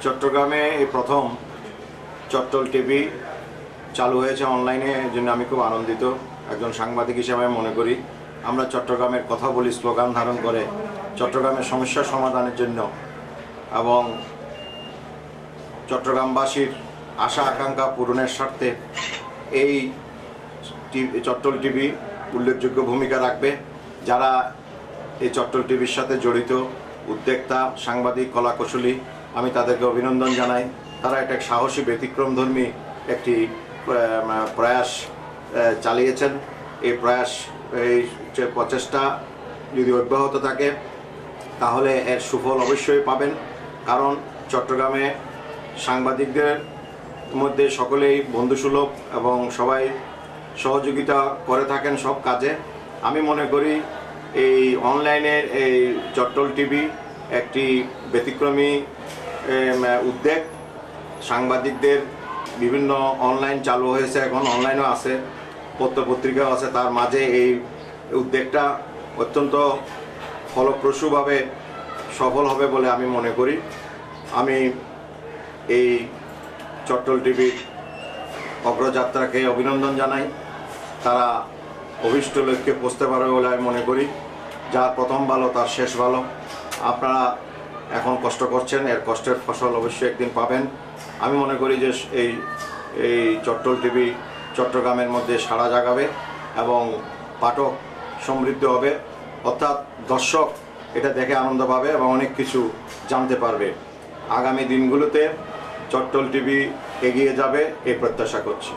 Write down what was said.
চট্টগ্রামে এই প্রথম চট্টল টিভি চালু হয়েছে অনলাইনে, এর জন্য আমি খুব আনন্দিত। একজন সাংবাদিক হিসেবে মনে করি আমরা চট্টগ্রামের কথা বলি স্লোগান ধারণ করে চট্টগ্রামের সমস্যা সমাধানের জন্য এবং চট্টগ্রামবাসীর আশা আকাঙ্ক্ষা পূরণের স্বার্থে এই চট্টল টিভি উল্লেখযোগ্য ভূমিকা রাখবে। যারা এই চট্টল টিভির সাথে জড়িত উদ্যোক্তা, সাংবাদিক, কলাকুশলী, আমি তাদেরকে অভিনন্দন জানাই। তারা একটা সাহসী ব্যতিক্রমধর্মী একটি প্রয়াস চালিয়েছেন। এই প্রয়াস, এই প্রচেষ্টা যদি অব্যাহত থাকে তাহলে এর সুফল অবশ্যই পাবেন। কারণ চট্টগ্রামে সাংবাদিকদের মধ্যে সকলেই বন্ধুসুলভ এবং সবাই সহযোগিতা করে থাকেন সব কাজে। আমি মনে করি এই অনলাইনের এই চট্টল টিভি একটি ব্যতিক্রমী উদ্যোগ। সাংবাদিকদের বিভিন্ন অনলাইন চালু হয়েছে, এখন অনলাইনও আছে, পত্রপত্রিকাও আছে। তার মাঝে এই উদ্যোগটা অত্যন্ত ফলপ্রসূভাবে সফল হবে বলে আমি মনে করি। আমি এই চট্টল টিভির অগ্রযাত্রাকে অভিনন্দন জানাই। তারা অভীষ্ট লক্ষ্যে পৌঁছতে পারবে বলে আমি মনে করি। যার প্রথম ভালো তার শেষ ভালো। আপনারা এখন কষ্ট করছেন, এর কষ্টের ফসল অবশ্যই একদিন পাবেন। আমি মনে করি যে এই চট্টল টিভি চট্টগ্রামের মধ্যে সাড়া জাগাবে এবং পাঠক সমৃদ্ধ হবে, অর্থাৎ দর্শক এটা দেখে আনন্দ পাবে এবং অনেক কিছু জানতে পারবে। আগামী দিনগুলোতে চট্টল টিভি এগিয়ে যাবে এই প্রত্যাশা করছি।